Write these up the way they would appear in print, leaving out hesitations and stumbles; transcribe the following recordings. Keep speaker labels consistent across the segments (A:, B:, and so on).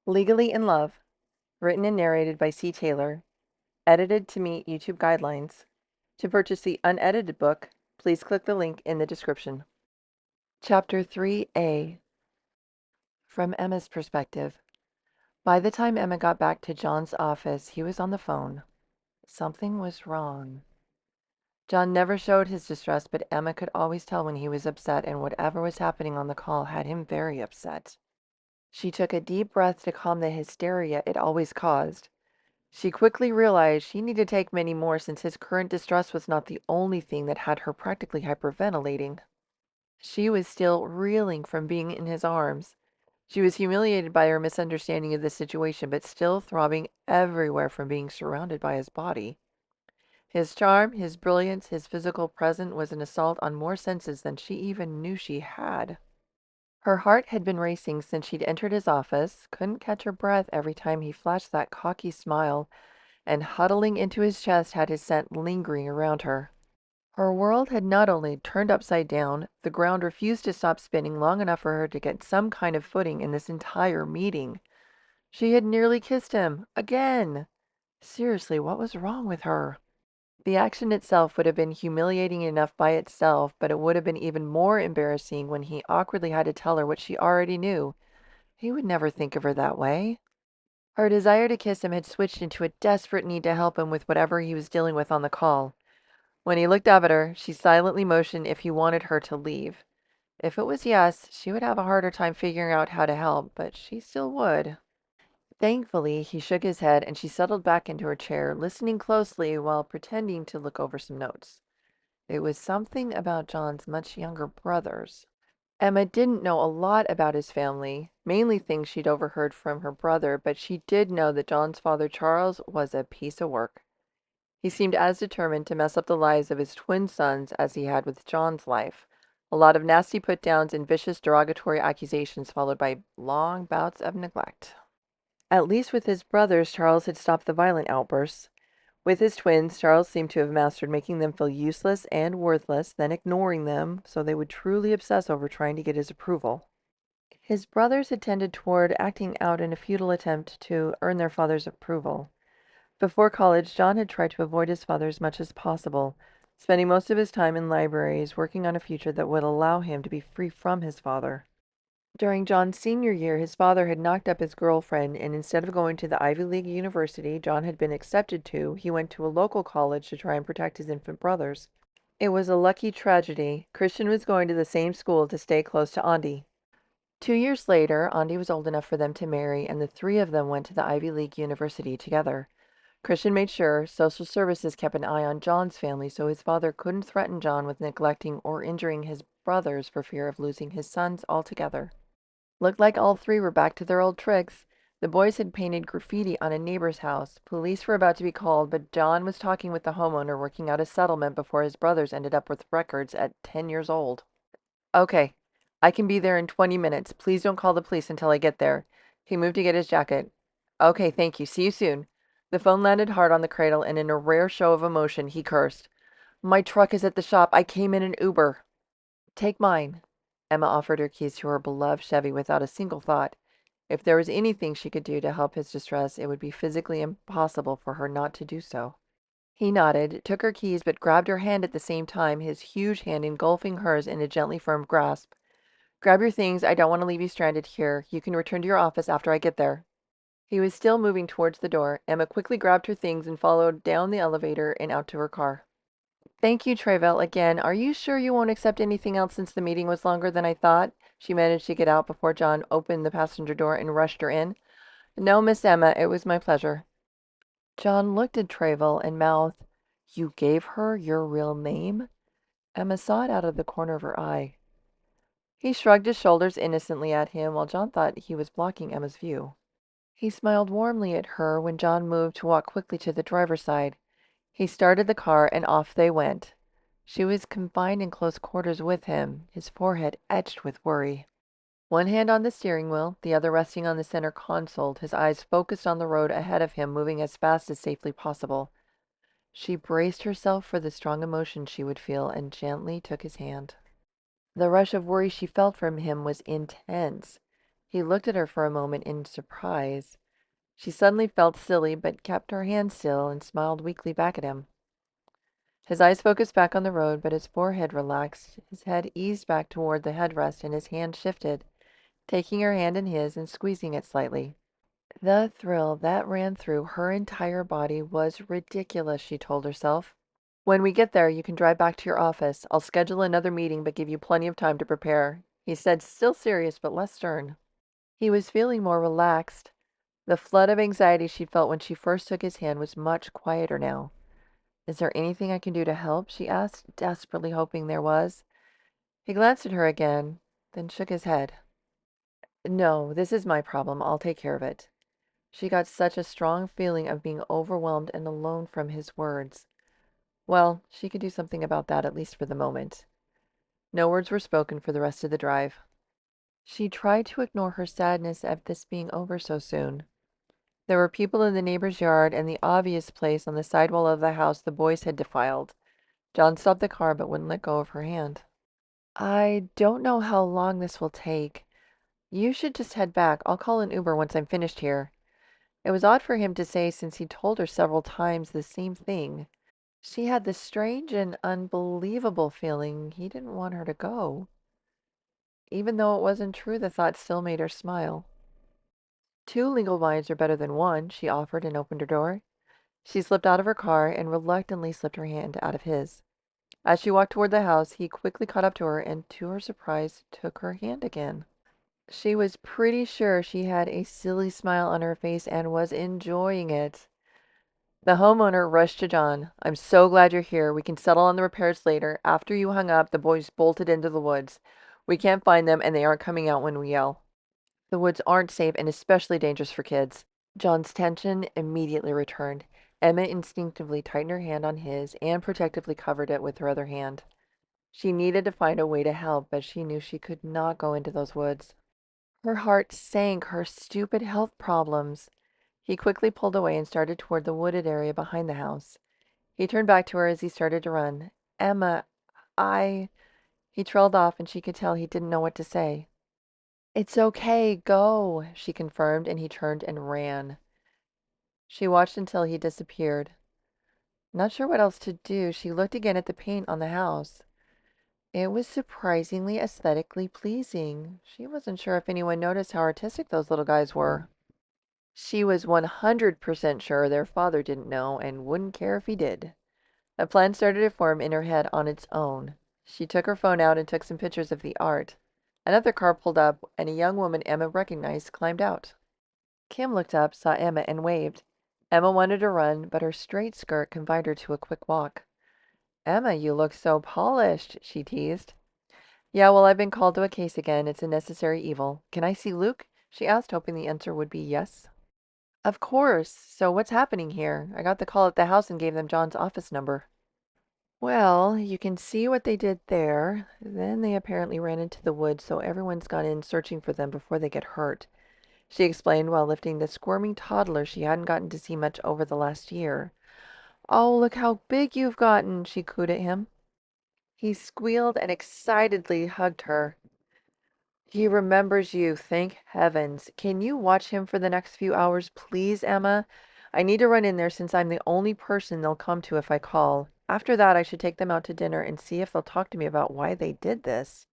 A: Legally in Love, written and narrated by C. Taylor, edited to meet YouTube guidelines. To purchase the unedited book, please click the link in the description. Chapter 3A. From Emma's perspective. By the time Emma got back to John's office, he was on the phone. Something was wrong. John never showed his distress, but Emma could always tell when he was upset, and whatever was happening on the call had him very upset. She took a deep breath to calm the hysteria it always caused. She quickly realized she needed to take many more since his current distress was not the only thing that had her practically hyperventilating. She was still reeling from being in his arms. She was humiliated by her misunderstanding of the situation, but still throbbing everywhere from being surrounded by his body. His charm, his brilliance, his physical presence was an assault on more senses than she even knew she had. Her heart had been racing since she'd entered his office, couldn't catch her breath every time he flashed that cocky smile, and huddling into his chest had his scent lingering around her. Her world had not only turned upside down, the ground refused to stop spinning long enough for her to get some kind of footing in this entire meeting. She had nearly kissed him. Again! Seriously, what was wrong with her? The action itself would have been humiliating enough by itself, but it would have been even more embarrassing when he awkwardly had to tell her what she already knew. He would never think of her that way. Her desire to kiss him had switched into a desperate need to help him with whatever he was dealing with on the call. When he looked up at her, she silently motioned if he wanted her to leave. If it was yes, she would have a harder time figuring out how to help, but she still would. Thankfully, he shook his head and she settled back into her chair, listening closely while pretending to look over some notes. It was something about John's much younger brothers. Emma didn't know a lot about his family, mainly things she'd overheard from her brother, but she did know that John's father, Charles, was a piece of work. He seemed as determined to mess up the lives of his twin sons as he had with John's life. A lot of nasty put-downs and vicious derogatory accusations followed by long bouts of neglect. At least with his brothers, Charles had stopped the violent outbursts. With his twins, Charles seemed to have mastered making them feel useless and worthless, then ignoring them so they would truly obsess over trying to get his approval. His brothers had tended toward acting out in a futile attempt to earn their father's approval. Before college, John had tried to avoid his father as much as possible, spending most of his time in libraries working on a future that would allow him to be free from his father. During John's senior year, his father had knocked up his girlfriend, and instead of going to the Ivy League university John had been accepted to, he went to a local college to try and protect his infant brothers. It was a lucky tragedy. Christian was going to the same school to stay close to Andy. 2 years later, Andy was old enough for them to marry, and the three of them went to the Ivy League university together. Christian made sure social services kept an eye on John's family so his father couldn't threaten John with neglecting or injuring his brothers for fear of losing his sons altogether. Looked like all three were back to their old tricks. The boys had painted graffiti on a neighbor's house. Police were about to be called, but John was talking with the homeowner working out a settlement before his brothers ended up with records at 10 years old. Okay, I can be there in 20 minutes. Please don't call the police until I get there. He moved to get his jacket. Okay, thank you. See you soon. The phone landed hard on the cradle, and in a rare show of emotion, he cursed. My truck is at the shop. I came in an Uber. Take mine. Emma offered her keys to her beloved Chevy without a single thought. If there was anything she could do to help his distress, it would be physically impossible for her not to do so. He nodded, took her keys, but grabbed her hand at the same time, his huge hand engulfing hers in a gently firm grasp. Grab your things. I don't want to leave you stranded here. You can return to your office after I get there. He was still moving towards the door. Emma quickly grabbed her things and followed down the elevator and out to her car. Thank you, Trevel. Again, are you sure you won't accept anything else since the meeting was longer than I thought? She managed to get out before John opened the passenger door and rushed her in. No, Miss Emma, it was my pleasure. John looked at Trevel and mouthed, You gave her your real name? Emma saw it out of the corner of her eye. He shrugged his shoulders innocently at him while John thought he was blocking Emma's view. He smiled warmly at her when John moved to walk quickly to the driver's side. He started the car and off they went. She was confined in close quarters with him, his forehead etched with worry. One hand on the steering wheel, the other resting on the center console, his eyes focused on the road ahead of him, moving as fast as safely possible. She braced herself for the strong emotion she would feel and gently took his hand. The rush of worry she felt from him was intense. He looked at her for a moment in surprise. She suddenly felt silly, but kept her hand still and smiled weakly back at him. His eyes focused back on the road, but his forehead relaxed. His head eased back toward the headrest, and his hand shifted, taking her hand in his and squeezing it slightly. The thrill that ran through her entire body was ridiculous, she told herself. When we get there, you can drive back to your office. I'll schedule another meeting, but give you plenty of time to prepare, he said, still serious but less stern. He was feeling more relaxed. The flood of anxiety she felt when she first took his hand was much quieter now. Is there anything I can do to help? She asked, desperately hoping there was. He glanced at her again, then shook his head. No, this is my problem. I'll take care of it. She got such a strong feeling of being overwhelmed and alone from his words. Well, she could do something about that, at least for the moment. No words were spoken for the rest of the drive. She tried to ignore her sadness at this being over so soon. There were people in the neighbor's yard and the obvious place on the side wall of the house the boys had defiled. John stopped the car but wouldn't let go of her hand. I don't know how long this will take. You should just head back. I'll call an Uber once I'm finished here. It was odd for him to say since he told her several times the same thing. She had this strange and unbelievable feeling he didn't want her to go. Even though it wasn't true, the thought still made her smile. Two legal wives are better than one, she offered and opened her door. She slipped out of her car and reluctantly slipped her hand out of his. As she walked toward the house, he quickly caught up to her and, to her surprise, took her hand again. She was pretty sure she had a silly smile on her face and was enjoying it. The homeowner rushed to John. I'm so glad you're here. We can settle on the repairs later. After you hung up, the boys bolted into the woods. We can't find them, and they aren't coming out when we yell. The woods aren't safe and especially dangerous for kids. John's tension immediately returned. Emma instinctively tightened her hand on his and protectively covered it with her other hand. She needed to find a way to help, but she knew she could not go into those woods. Her heart sank, her stupid health problems. He quickly pulled away and started toward the wooded area behind the house. He turned back to her as he started to run. Emma, I... He trailed off and she could tell he didn't know what to say. It's okay, go, she confirmed, and he turned and ran. She watched until he disappeared. Not sure what else to do, she looked again at the paint on the house. It was surprisingly aesthetically pleasing. She wasn't sure if anyone noticed how artistic those little guys were. She was 100% sure their father didn't know and wouldn't care if he did. A plan started to form in her head on its own. She took her phone out and took some pictures of the art. Another car pulled up, and a young woman Emma recognized climbed out. Kim looked up, saw Emma, and waved. Emma wanted to run, but her straight skirt confined her to a quick walk. Emma, you look so polished, she teased. Yeah, well, I've been called to a case again. It's a necessary evil. Can I see Luke? She asked, hoping the answer would be yes. Of course. So what's happening here? I got the call at the house and gave them John's office number. Well, you can see what they did there. Then they apparently ran into the woods, so everyone's gone in searching for them before they get hurt, she explained while lifting the squirming toddler she hadn't gotten to see much over the last year. Oh, look how big you've gotten, she cooed at him. He squealed and excitedly hugged her. He remembers you, thank heavens. Can you watch him for the next few hours, please, Emma? I need to run in there since I'm the only person they'll come to if I call. After that, I should take them out to dinner and see if they'll talk to me about why they did this.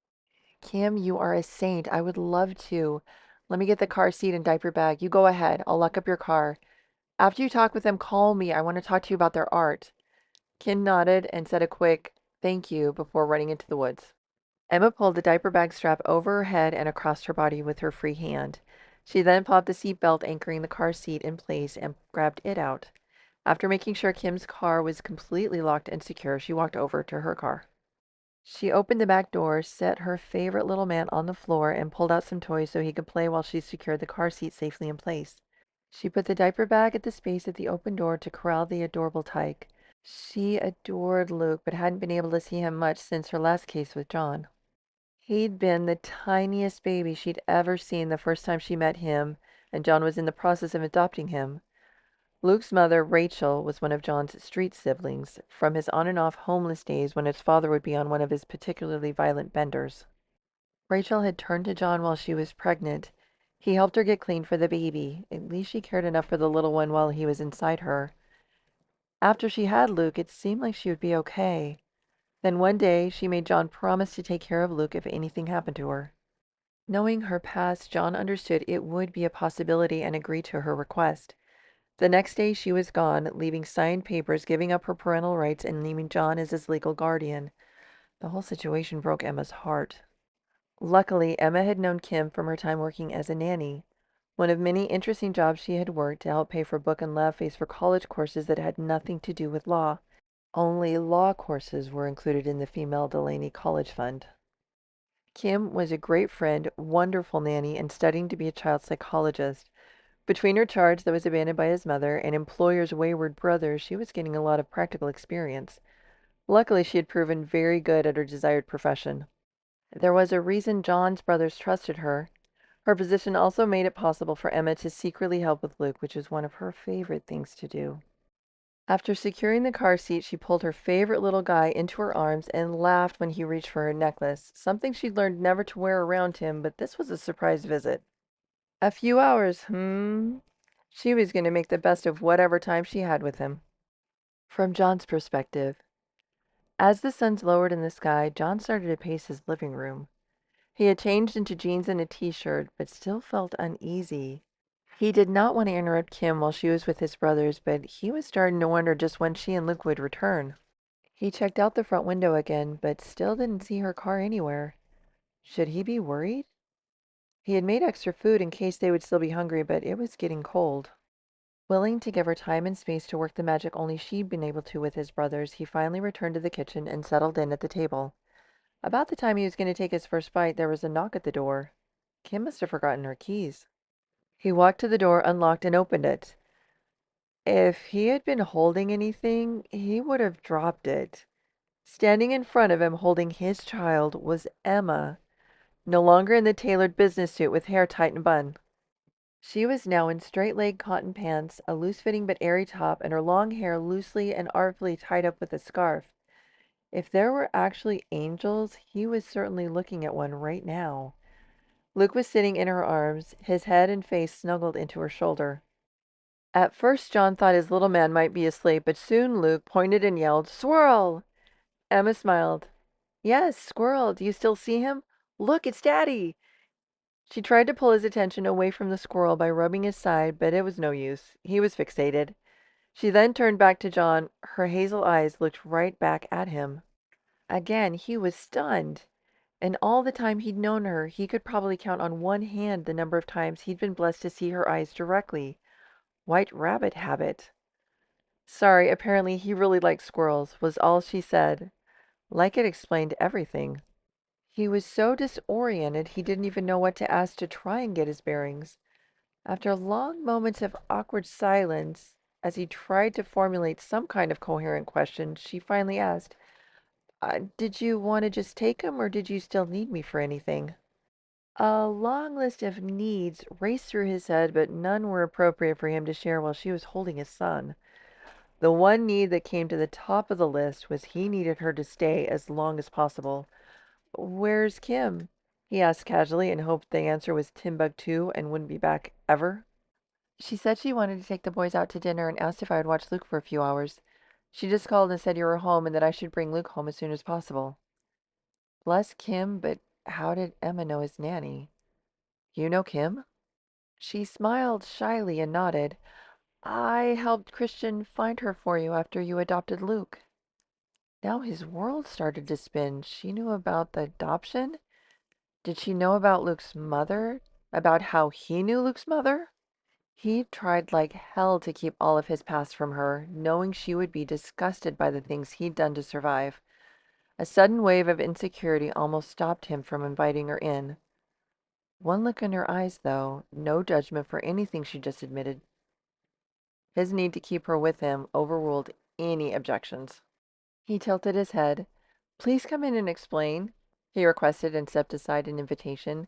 A: Kim, you are a saint. I would love to. Let me get the car seat and diaper bag. You go ahead. I'll lock up your car. After you talk with them, call me. I want to talk to you about their art. Kim nodded and said a quick thank you before running into the woods. Emma pulled the diaper bag strap over her head and across her body with her free hand. She then popped the seat belt anchoring the car seat in place and grabbed it out. After making sure Kim's car was completely locked and secure, she walked over to her car. She opened the back door, set her favorite little man on the floor, and pulled out some toys so he could play while she secured the car seat safely in place. She put the diaper bag at the space at the open door to corral the adorable tyke. She adored Luke, but hadn't been able to see him much since her last case with John. He'd been the tiniest baby she'd ever seen the first time she met him, and John was in the process of adopting him. Luke's mother, Rachel, was one of John's street siblings, from his on and off homeless days when his father would be on one of his particularly violent benders. Rachel had turned to John while she was pregnant. He helped her get clean for the baby. At least she cared enough for the little one while he was inside her. After she had Luke, it seemed like she would be okay. Then one day, she made John promise to take care of Luke if anything happened to her. Knowing her past, John understood it would be a possibility and agreed to her request. The next day, she was gone, leaving signed papers giving up her parental rights and naming John as his legal guardian. The whole situation broke Emma's heart. Luckily, Emma had known Kim from her time working as a nanny, one of many interesting jobs she had worked to help pay for book and lab fees for college courses that had nothing to do with law. Only law courses were included in the Female Delaney College Fund. Kim was a great friend, wonderful nanny, and studying to be a child psychologist. Between her charge that was abandoned by his mother and employer's wayward brother, she was getting a lot of practical experience. Luckily, she had proven very good at her desired profession. There was a reason John's brothers trusted her. Her position also made it possible for Emma to secretly help with Luke, which was one of her favorite things to do. After securing the car seat, she pulled her favorite little guy into her arms and laughed when he reached for her necklace, something she'd learned never to wear around him, but this was a surprise visit. A few hours, She was going to make the best of whatever time she had with him. From John's perspective, as the suns lowered in the sky, John started to pace his living room. He had changed into jeans and a t-shirt, but still felt uneasy. He did not want to interrupt Kim while she was with his brothers, but he was starting to wonder just when she and Luke would return. He checked out the front window again, but still didn't see her car anywhere. Should he be worried? He had made extra food in case they would still be hungry, but it was getting cold. Willing to give her time and space to work the magic only she'd been able to with his brothers, he finally returned to the kitchen and settled in at the table. About the time he was going to take his first bite, there was a knock at the door. Kim must have forgotten her keys. He walked to the door, unlocked, and opened it. If he had been holding anything, he would have dropped it. Standing in front of him, holding his child, was Emma, no longer in the tailored business suit with hair tight and bun. She was now in straight-leg cotton pants, a loose-fitting but airy top, and her long hair loosely and artfully tied up with a scarf. If there were actually angels, he was certainly looking at one right now. Luke was sitting in her arms, his head and face snuggled into her shoulder. At first, John thought his little man might be asleep, but soon Luke pointed and yelled, "Squirrel!" Emma smiled. "Yes, Squirrel. Do you still see him? Look, it's Daddy!" She tried to pull his attention away from the squirrel by rubbing his side, but it was no use. He was fixated. She then turned back to John. Her hazel eyes looked right back at him. Again, he was stunned. And all the time he'd known her, he could probably count on one hand the number of times he'd been blessed to see her eyes directly. White rabbit habit. Sorry, apparently he really liked squirrels, was all she said. Like it explained everything. He was so disoriented he didn't even know what to ask to try and get his bearings. After long moments of awkward silence, as he tried to formulate some kind of coherent question, she finally asked, "Did you want to just take him, or did you still need me for anything?" A long list of needs raced through his head, but none were appropriate for him to share while she was holding his son. The one need that came to the top of the list was he needed her to stay as long as possible. "Where's Kim?" he asked casually and hoped the answer was Timbuktu and wouldn't be back ever. "She said she wanted to take the boys out to dinner and asked if I would watch Luke for a few hours. She just called and said you were home and that I should bring Luke home as soon as possible." Bless Kim, but how did Emma know his nanny? "You know Kim?" She smiled shyly and nodded. "I helped Christian find her for you after you adopted Luke." Now his world started to spin. She knew about the adoption? Did she know about Luke's mother? About how he knew Luke's mother? He tried like hell to keep all of his past from her, knowing she would be disgusted by the things he'd done to survive. A sudden wave of insecurity almost stopped him from inviting her in. One look in her eyes, though, no judgment for anything she just admitted. His need to keep her with him overruled any objections. He tilted his head. "Please come in and explain," he requested and stepped aside an invitation.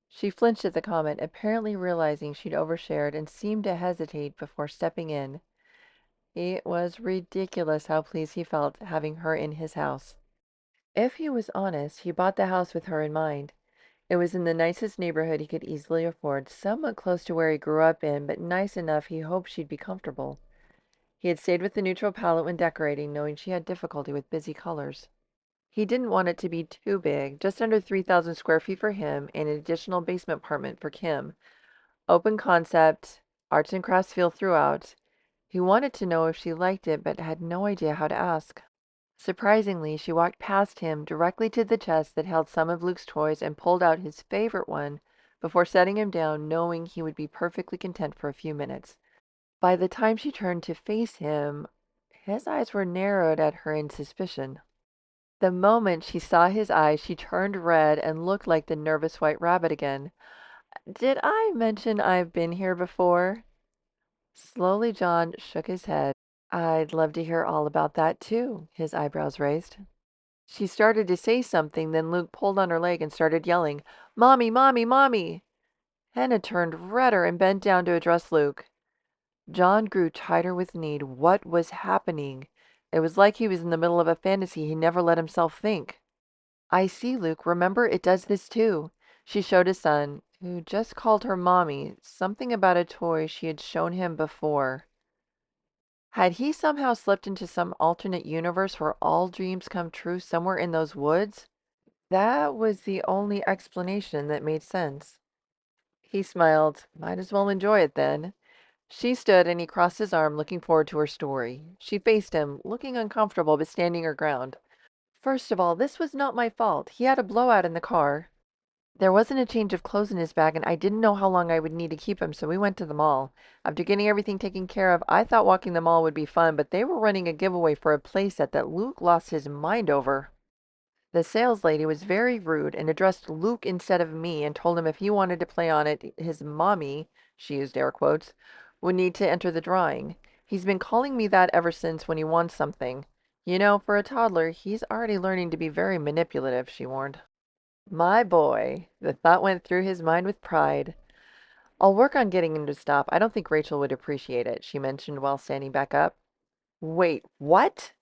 A: She flinched at the comment, apparently realizing she'd overshared, and seemed to hesitate before stepping in. It was ridiculous how pleased he felt having her in his house. If he was honest, he bought the house with her in mind. It was in the nicest neighborhood he could easily afford, somewhat close to where he grew up in, but nice enough he hoped she'd be comfortable. He had stayed with the neutral palette when decorating, knowing she had difficulty with busy colors. He didn't want it to be too big, just under 3,000 square feet for him and an additional basement apartment for Kim. Open concept, arts and crafts feel throughout. He wanted to know if she liked it, but had no idea how to ask. Surprisingly, she walked past him directly to the chest that held some of Luke's toys and pulled out his favorite one before setting him down, knowing he would be perfectly content for a few minutes. By the time she turned to face him, his eyes were narrowed at her in suspicion. The moment she saw his eyes, she turned red and looked like the nervous white rabbit again. "Did I mention I've been here before?" Slowly, John shook his head. "I'd love to hear all about that, too," his eyebrows raised. She started to say something, then Luke pulled on her leg and started yelling, "Mommy, mommy, mommy!" Hannah turned redder and bent down to address Luke. John grew tighter with need. What was happening? It was like he was in the middle of a fantasy he never let himself think. "I see, Luke. Remember, it does this too." She showed his son, who just called her mommy, something about a toy she had shown him before. Had he somehow slipped into some alternate universe where all dreams come true somewhere in those woods? That was the only explanation that made sense. He smiled. Might as well enjoy it then. She stood and he crossed his arm, looking forward to her story. She faced him, looking uncomfortable but standing her ground. "First of all, this was not my fault. He had a blowout in the car. There wasn't a change of clothes in his bag, and I didn't know how long I would need to keep him, so we went to the mall. After getting everything taken care of, I thought walking the mall would be fun, but they were running a giveaway for a playset that Luke lost his mind over. The sales lady was very rude and addressed Luke instead of me and told him if he wanted to play on it, his mommy, she used air quotes, would need to enter the drawing. He's been calling me that ever since when he wants something. You know, for a toddler, he's already learning to be very manipulative," she warned. My boy. The thought went through his mind with pride. "I'll work on getting him to stop. I don't think Rachel would appreciate it," she mentioned while standing back up. "Wait, what?"